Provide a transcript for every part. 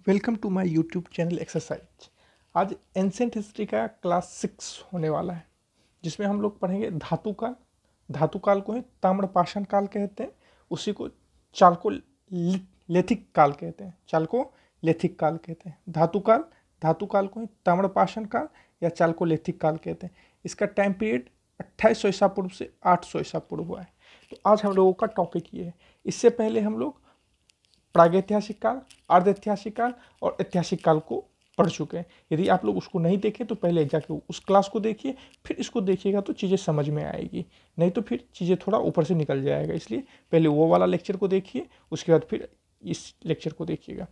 Welcome to my YouTube channel exercise. आज ancient history का class 6 होने वाला है, जिसमें हम लोग पढ़ेंगे धातु काल। धातु काल को ही ताम्रपाषाण काल कहते हैं, उसी को चाल्कोलिथिक काल कहते हैं। चाल्कोलिथिक काल कहते हैं धातु काल को ही ताम्रपाषाण काल या चाल्कोलिथिक काल कहते हैं। इसका टाइम पीरियड 2800 ईसा पूर्व से 800 ईसा पूर्व हुआ है। तो आज हम लोगों का टॉपिक ये है। इससे पहले हम लोग प्रागैतिहासिक काल, अर्ध ऐतिहासिक काल और ऐतिहासिक काल को पढ़ चुके हैं। यदि आप लोग उसको नहीं देखें तो पहले जाके उस क्लास को देखिए, फिर इसको देखिएगा तो चीज़ें समझ में आएगी, नहीं तो फिर चीज़ें थोड़ा ऊपर से निकल जाएगा। इसलिए पहले वो वाला लेक्चर को देखिए, उसके बाद फिर इस लेक्चर को देखिएगा।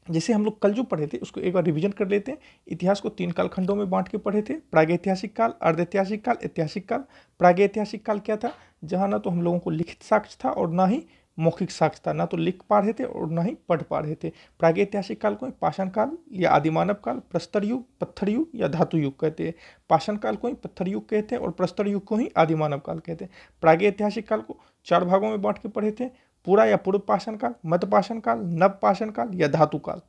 जैसे हम लोग कल जो पढ़े थे उसको एक बार रिवीजन कर लेते हैं। इतिहास को 3 कालखंडों में बांट के पढ़े थे, प्रागैतिहासिक काल, अर्धऐतिहासिक काल, ऐतिहासिक काल। प्रागैतिहासिक काल क्या था? जहाँ ना तो हम लोगों को लिखित साक्ष्य था और ना ही मौखिक साक्ष्य था, ना तो लिख पा रहे थे और ना ही पढ़ पा रहे थे। प्रागैतिहासिक काल को पाषाण काल या आदिमानव काल, प्रस्तर युग, पत्थर युग या धातु युग कहते हैं। पाषाण काल को ही पत्थर युग कहते हैं और प्रस्तर युग को ही आदिमानव काल कहते हैं। प्रागैतिहासिक काल को 4 भागों में बांट के पढ़े थे, पूरा या पूर्व पाषाण काल, मध्य पाषाण काल, नव पाषाण काल या धातु काल।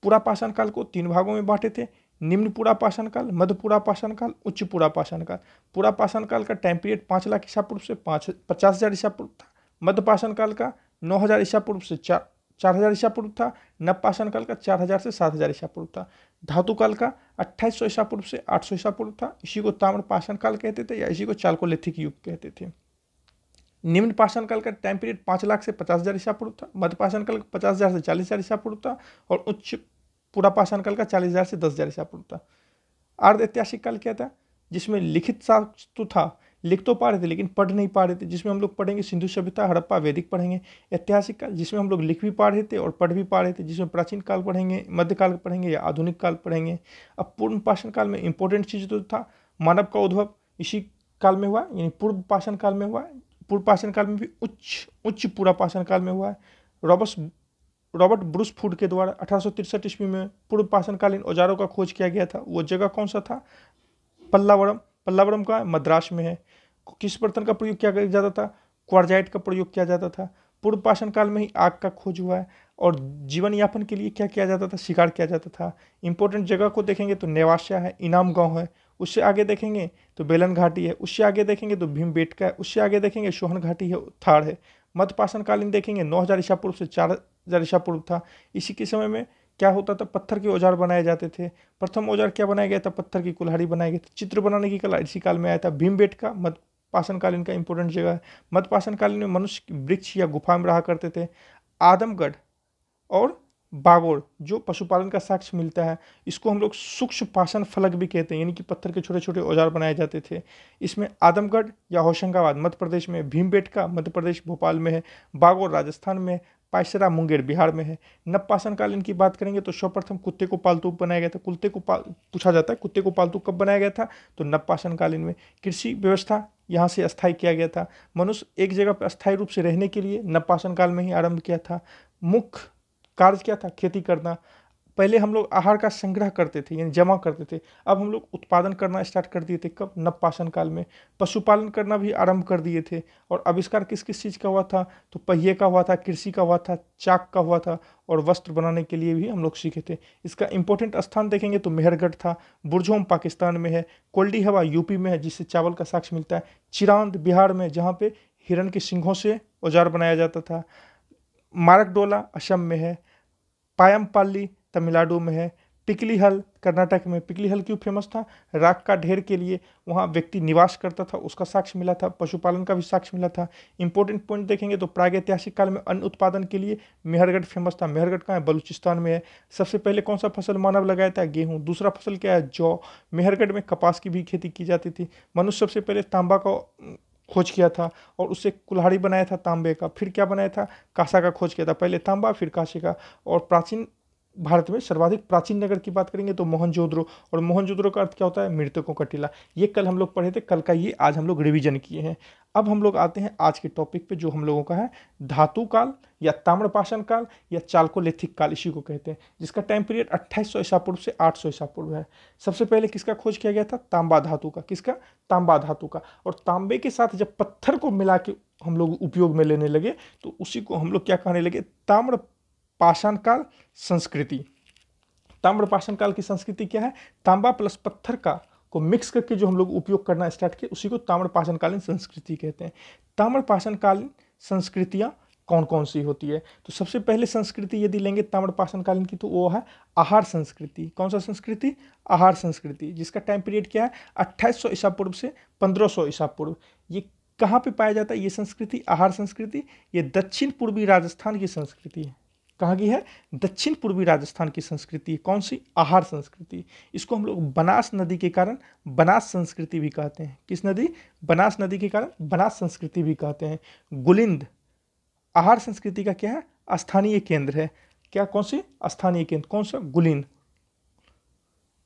पूरा पाषाण काल को 3 भागों में बांटे थे, निम्न पूरा पाषाण काल, मध्य पूरा पाषाण काल, उच्च पूरा पाषाण काल। पूरा पाषाण काल का टाइम पीरियड 5 लाख ईसा पूर्व से 50,000 ईसा पूर्व था। मध्य पाषाण काल का 9,000 ईसा पूर्व से 4,000 ईसा पूर्व था। नव पाषाण काल का 4,000 से 7,000 ईसा पूर्व था। धातु काल का 2800 ईसा पूर्व से 800 ईसा पूर्व था। इसी को ताम्र पाषाण काल कहते थे या इसी को चाल्कोलिथिक युग कहते थे। निम्न पाषाण काल का टाइम पीरियड 5 लाख से 50,000 ईसा पूर्व था। मध्य पाषाण काल का 50,000 से 40,000 ईसा पूर्व था और उच्च पूरा पाषाण काल का 40,000 से 10,000 ईसा पूर्व था। अर्ध ऐतिहासिक काल क्या था? जिसमें लिखित साक्ष्य तो था, लिख तो पा रहे थे लेकिन पढ़ नहीं पा रहे थे, जिसमें हम लोग पढ़ेंगे सिंधु सभ्यता, हड़प्पा, वैदिक पढ़ेंगे। ऐतिहासिक काल जिसमें हम लोग लिख भी पा रहे थे और पढ़ भी पा रहे थे, जिसमें प्राचीन काल पढ़ेंगे, मध्यकाल पढ़ेंगे या आधुनिक काल पढ़ेंगे। अब पूर्व पाषाण काल में इंपॉर्टेंट चीज़ तो था, मानव का उद्भव इसी काल में हुआ, यानी पूर्व पाषाण काल में हुआ। पूर्व पाषाण काल में भी उच्च पूरा पाषाण काल में हुआ है। रॉबर्ट ब्रूस फूड के द्वारा 1863 ईस्वी में पूर्व पाषाणकालीन औजारों का खोज किया गया था। वो जगह कौन सा था? पल्लावरम का मद्रास में है। किस बर्तन का प्रयोग किया जाता था? क्वार्जाइट का प्रयोग किया जाता था। पूर्व पाषाण काल में ही आग का खोज हुआ है। और जीवन यापन के लिए क्या किया जाता था? शिकार किया जाता था। इंपॉर्टेंट जगह को देखेंगे तो नेवासा है, इनाम गांव है। उससे आगे देखेंगे तो बेलन घाटी है। उससे आगे देखेंगे तो भीमबेटका है। उससे आगे देखेंगे सोहन घाटी है, थाड़ है। मध्य पाषाणकालीन देखेंगे 9,000 ईसा पूर्व से 4,000 ईसा पूर्व था। इसी के समय में क्या होता था? पत्थर के औजार बनाए जाते थे। प्रथम औजार क्या बनाया गया था? पत्थर की कुल्हाड़ी बनाई गई थी। चित्र बनाने की कला इसी काल में आया था। भीमबेटका मध्य पाषाणकालीन का इंपॉर्टेंट जगह है। मध्य पाषाणकालीन में मनुष्य वृक्ष या गुफा में रहा करते थे। आदमगढ़ और बागोड़ जो पशुपालन का साक्ष्य मिलता है, इसको हम लोग सूक्ष्म पाषाण फलक भी कहते हैं, यानी कि पत्थर के छोटे छोटे औजार बनाए जाते थे। इसमें आदमगढ़ या होशंगाबाद मध्य प्रदेश में, भीमबेटका मध्य प्रदेश भोपाल में है, बागोड़ राजस्थान में, पायसरा मुंगेर बिहार में है। नवपाषाण कालीन की बात करेंगे तो सर्वप्रथम कुत्ते को पालतू बनाया गया था। पूछा जाता है कुत्ते को पालतू कब बनाया गया था? तो नवपाषाण कालीन में। कृषि व्यवस्था यहाँ से अस्थायी किया गया था। मनुष्य एक जगह पर अस्थायी रूप से रहने के लिए नवपाषाण काल में ही आरंभ किया था। मुख्य कार्य क्या था? खेती करना। पहले हम लोग आहार का संग्रह करते थे, यानी जमा करते थे। अब हम लोग उत्पादन करना स्टार्ट कर दिए थे। कब? नवपाषाण काल में। पशुपालन करना भी आरंभ कर दिए थे। और आविष्कार किस किस चीज़ का हुआ था? तो पहिए का हुआ था, कृषि का हुआ था, चाक का हुआ था और वस्त्र बनाने के लिए भी हम लोग सीखे थे। इसका इंपॉर्टेंट स्थान देखेंगे तो मेहरगढ़ था। बुरझोम पाकिस्तान में है। कोल्डी हवा यूपी में है, जिससे चावल का साक्ष्य मिलता है। चिरांद बिहार में, जहाँ पे हिरण के सिंघों से औजार बनाया जाता था। मारकडोला असम में है। पायमपल्ली तमिलनाडु में है। पिकली हल कर्नाटक में। पिकली हल क्यों फेमस था? राख का ढेर के लिए वहाँ व्यक्ति निवास करता था, उसका साक्ष्य मिला था। पशुपालन का भी साक्ष्य मिला था। इंपॉर्टेंट पॉइंट देखेंगे तो प्रागैतिहासिक काल में अन्न उत्पादन के लिए मेहरगढ़ फेमस था। मेहरगढ़ कहाँ है? बलूचिस्तान में है। सबसे पहले कौन सा फसल मानव लगाया था? गेहूँ। दूसरा फसल क्या है? जौ। मेहरगढ़ में कपास की भी खेती की जाती थी। मनुष्य सबसे पहले तांबा का खोज किया था और उससे कुल्हाड़ी बनाया था तांबे का। फिर क्या बनाया था? कांसा का खोज किया था। पहले तांबा फिर कांसे का। और प्राचीन भारत में सर्वाधिक प्राचीन नगर की बात करेंगे तो मोहनजोदड़ो। और मोहनजोदड़ो का अर्थ क्या होता है? मृतकों का टीला। ये कल हम लोग पढ़े थे, कल का ये आज हम लोग रिवीजन किए हैं। अब हम लोग आते हैं आज के टॉपिक पे, जो हम लोगों का है धातु काल या ताम्रपाषाण काल या चाल्कोलिथिक काल, इसी को कहते हैं, जिसका टाइम पीरियड 2800 ईसा पूर्व से 800 ईसा पूर्व है। सबसे पहले किसका खोज किया गया था? तांबा धातु का। किसका? तांबा धातु का। और तांबे के साथ जब पत्थर को मिला के हम लोग उपयोग में लेने लगे तो उसी को हम लोग क्या कहने लगे? ताम्र पाषाण काल संस्कृति। ताम्रपाषाण काल की संस्कृति क्या है? तांबा प्लस पत्थर का को मिक्स करके जो हम लोग उपयोग करना स्टार्ट किए उसी को ताम्रपाषाण कालीन संस्कृति कहते हैं। ताम्रपाषाण कालीन संस्कृतियां कौन कौन सी होती है? तो सबसे पहले संस्कृति यदि लेंगे ताम्रपाषाण कालीन की तो वो है आहार संस्कृति। कौन सा संस्कृति? आहार संस्कृति, जिसका टाइम पीरियड क्या है? 2800 ईसा पूर्व से 1500 ईसा पूर्व। ये कहाँ पे पाया जाता है ये संस्कृति, आहार संस्कृति? ये दक्षिण पूर्वी राजस्थान की संस्कृति है। कहाँ की है? दक्षिण पूर्वी राजस्थान की संस्कृति। कौन सी? आहार संस्कृति। इसको हम लोग बनास नदी के कारण बनास संस्कृति भी कहते हैं। किस नदी? बनास नदी के कारण बनास संस्कृति भी कहते हैं। गुलिंद आहार संस्कृति का क्या है? स्थानीय केंद्र है। क्या? कौन सी? स्थानीय केंद्र। कौन सा? गुलिंद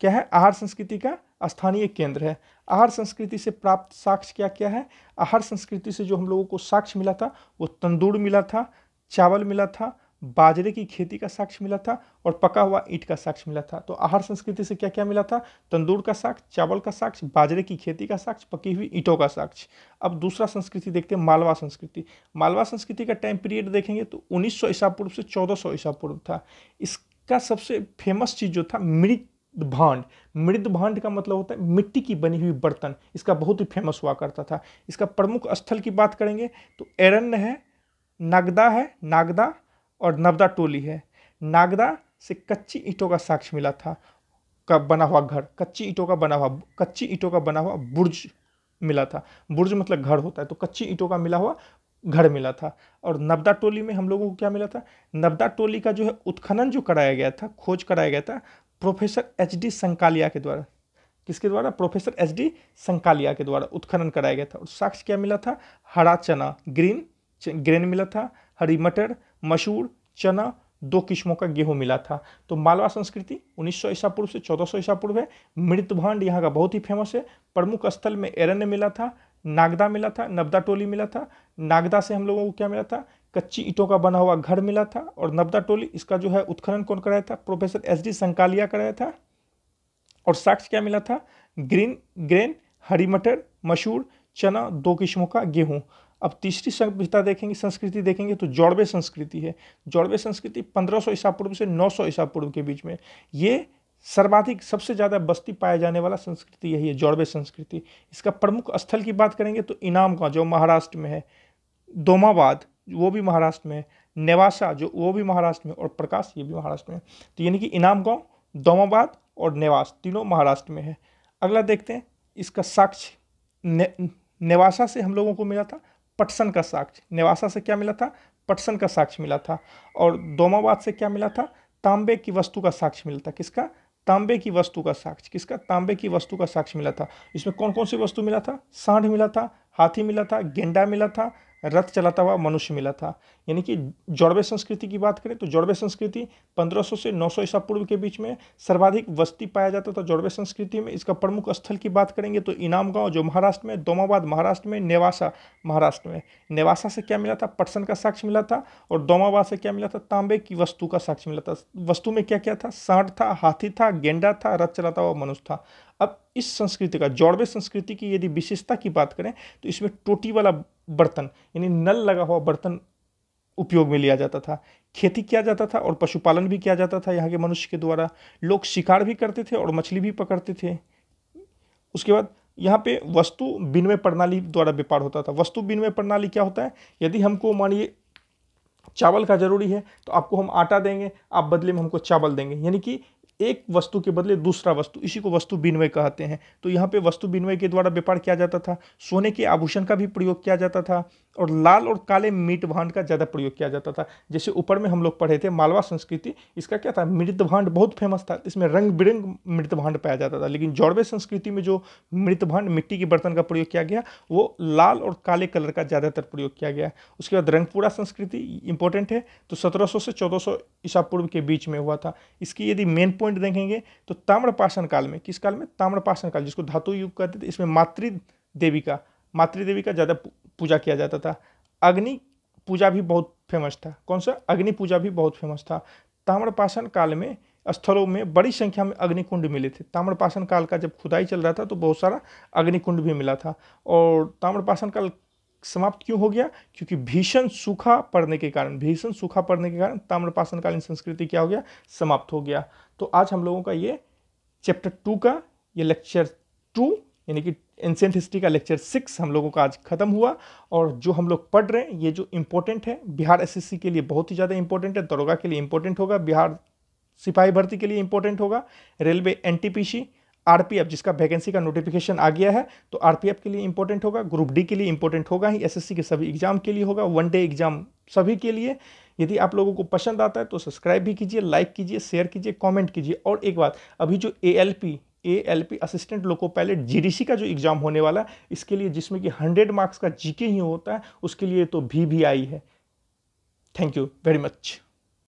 क्या है? आहार संस्कृति का स्थानीय केंद्र है। आहार संस्कृति से प्राप्त साक्ष्य क्या क्या है? आहार संस्कृति से जो हम लोगों को साक्ष्य मिला था वो तंदूर मिला था, चावल मिला था, बाजरे की खेती का साक्ष्य मिला था और पका हुआ ईंट का साक्ष्य मिला था। तो आहार संस्कृति से क्या क्या मिला था? तंदूर का साक्ष्य, चावल का साक्ष्य, बाजरे की खेती का साक्ष्य, पकी हुई ईंटों का साक्ष्य। अब दूसरा संस्कृति देखते हैं, मालवा संस्कृति। मालवा संस्कृति का टाइम पीरियड देखेंगे तो 1900 ईसा पूर्व से 1400 ईसा पूर्व था। इसका सबसे फेमस चीज जो था मृत भांड। मृद भांड का मतलब होता है मिट्टी की बनी हुई बर्तन। इसका बहुत ही फेमस हुआ करता था। इसका प्रमुख स्थल की बात करेंगे तो एरण्य है, नागदा है, नागदा और नवदा टोली है। नागदा से कच्ची ईंटों का साक्ष्य मिला था, का बना हुआ घर, कच्ची ईंटों का बना हुआ बुर्ज मिला था। बुर्ज मतलब घर होता है, तो कच्ची ईंटों का मिला हुआ घर मिला था। और नवदा टोली में हम लोगों को क्या मिला था? नवदा टोली का जो है उत्खनन जो कराया गया था, खोज कराया गया था प्रोफेसर एच.डी. संकालिया के द्वारा। किसके द्वारा? Professor HD. संकालिया के द्वारा उत्खनन कराया गया था। और साक्ष्य क्या मिला था? हरा चना, ग्रेन मिला था, हरी मटर, मसूर, चना, 2 किस्मों का गेहूं मिला था। तो मालवा संस्कृति 1900 ईसा पूर्व से 1400 ईसा पूर्व है। मृत भांड यहाँ का बहुत ही फेमस है। प्रमुख स्थल में एरण्य मिला था, नागदा मिला था, नवदा टोली मिला था। नागदा से हम लोगों को क्या मिला था? कच्ची ईंटों का बना हुआ घर मिला था। और नवदा टोली, इसका जो है उत्खनन कौन कराया था? Professor HD. संकालिया कराया था। और साक्ष्य क्या मिला था? ग्रेन, हरी मटर, मसूर, चना, 2 किस्मों का गेहूं। अब तीसरी सभ्यता देखेंगे, संस्कृति देखेंगे तो जौड़वे संस्कृति है। जौड़वे संस्कृति 1500 ईसा पूर्व से 900 ईसा पूर्व के बीच में। ये सर्वाधिक सबसे ज़्यादा बस्ती पाया जाने वाला संस्कृति यही है, जौड़वे संस्कृति। इसका प्रमुख स्थल की बात करेंगे तो इनाम गांव जो महाराष्ट्र में है, दोमाबाद वो भी महाराष्ट्र में है, नेवासा जो वो भी महाराष्ट्र में, और प्रकाश ये भी महाराष्ट्र में है। तो यानी कि इनाम गांव, दोमाबाद और नेवास तीनों महाराष्ट्र में है। अगला देखते हैं इसका साक्ष्य। नेवासा से हम लोगों को मिला था पटसन का साक्ष्य। नेवासा से क्या मिला था? पटसन का साक्ष्य मिला था। और दोमाबाद से क्या मिला था? तांबे की वस्तु का साक्ष्य मिला था। किसका? तांबे की वस्तु का साक्ष्य। किसका? तांबे की वस्तु का साक्ष्य मिला था। इसमें कौन कौन सी वस्तु मिला था? सांड मिला था, हाथी मिला था, गेंडा मिला था, रथ चलाता हुआ मनुष्य मिला था। यानी कि जौड़वे संस्कृति की बात करें तो जौड़वे संस्कृति 1500 से 900 ईसा पूर्व के बीच में सर्वाधिक बस्ती पाया जाता था जौड़वे संस्कृति में। इसका प्रमुख स्थल की बात करेंगे तो इनाम गांव जो महाराष्ट्र में, दोमाबाद महाराष्ट्र में, नेवासा महाराष्ट्र में। नेवासा से क्या मिला था? पटसन का साक्ष्य मिला था। और दोमाबाद से क्या मिला था? तांबे की वस्तु का साक्ष्य मिला था। वस्तु में क्या क्या था? सांड था, हाथी था, गेंडा था, रथ चलाता हुआ मनुष्य था। अब इस संस्कृति का, जौड़वे संस्कृति की यदि विशेषता की बात करें तो इसमें टोटी वाला बर्तन यानी नल लगा हुआ बर्तन उपयोग में लिया जाता था। खेती किया जाता था और पशुपालन भी किया जाता था यहाँ के मनुष्य के द्वारा। लोग शिकार भी करते थे और मछली भी पकड़ते थे। उसके बाद यहाँ पे वस्तु विनिमय प्रणाली द्वारा व्यापार होता था। वस्तु विनिमय प्रणाली क्या होता है? यदि हमको मानिए चावल का जरूरी है तो आपको हम आटा देंगे, आप बदले में हमको चावल देंगे। यानी कि एक वस्तु के बदले दूसरा वस्तु, इसी को वस्तु विनिमय कहते हैं। तो यहाँ पे वस्तु विनिमय के द्वारा व्यापार किया जाता था। सोने के आभूषण का भी प्रयोग किया जाता था और लाल और काले मीट भांड का ज़्यादा प्रयोग किया जाता था। जैसे ऊपर में हम लोग पढ़े थे मालवा संस्कृति, इसका क्या था? मृत भांड बहुत फेमस था, इसमें रंग बिरंग मृत भांड पाया जाता था। लेकिन जौड़वे संस्कृति में जो मृत भांड मिट्टी के बर्तन का प्रयोग किया गया वो लाल और काले कलर का ज़्यादातर प्रयोग किया गया। उसके बाद रंगपुरा संस्कृति इंपॉर्टेंट है, तो 1700 से 1400 ईसा पूर्व के बीच में हुआ था। इसकी यदि मेन पॉइंट देखेंगे तो ताम्रपाषाण काल में, किस काल में? ताम्रपाषाण काल, जिसको धातु युग कहते थे। इसमें मातृदेवी का ज़्यादा पूजा किया जाता था। अग्नि पूजा भी बहुत फेमस था। कौन सा? अग्नि पूजा भी बहुत फेमस था। ताम्रपाषाण काल में स्थलों में बड़ी संख्या में अग्निकुंड मिले थे। ताम्रपाषाण काल का जब खुदाई चल रहा था तो बहुत सारा अग्निकुंड भी मिला था। और ताम्रपाषाण काल समाप्त क्यों हो गया? क्योंकि भीषण सूखा पड़ने के कारण ताम्रपाषाणकालीन संस्कृति क्या हो गया? समाप्त हो गया। तो आज हम लोगों का ये चैप्टर 2 का ये लेक्चर 2 यानी कि एंशिएंट हिस्ट्री का लेक्चर 6 हम लोगों का आज खत्म हुआ। और जो हम लोग पढ़ रहे हैं ये जो इंपॉर्टेंट है, बिहार एसएससी के लिए बहुत ही ज़्यादा इंपॉर्टेंट है, दरोगा के लिए इंपॉर्टेंट होगा, बिहार सिपाही भर्ती के लिए इंपॉर्टेंट होगा, रेलवे एनटीपीसी, आरपीएफ जिसका वैकेंसी का नोटिफिकेशन आ गया है तो आरपीएफ के लिए इंपॉर्टेंट होगा, ग्रुप डी के लिए इंपॉर्टेंट होगा ही, एसएससी के सभी एग्जाम के लिए होगा, वन डे एग्जाम सभी के लिए। यदि आप लोगों को पसंद आता है तो सब्सक्राइब भी कीजिए, लाइक कीजिए, शेयर कीजिए, कमेंट कीजिए। और एक बात, अभी जो ALP assistant loco pilot GDC का जो एग्जाम होने वाला है इसके लिए, जिसमें कि 100 मार्क्स का जीके ही होता है, उसके लिए तो VVI है। Thank you very much.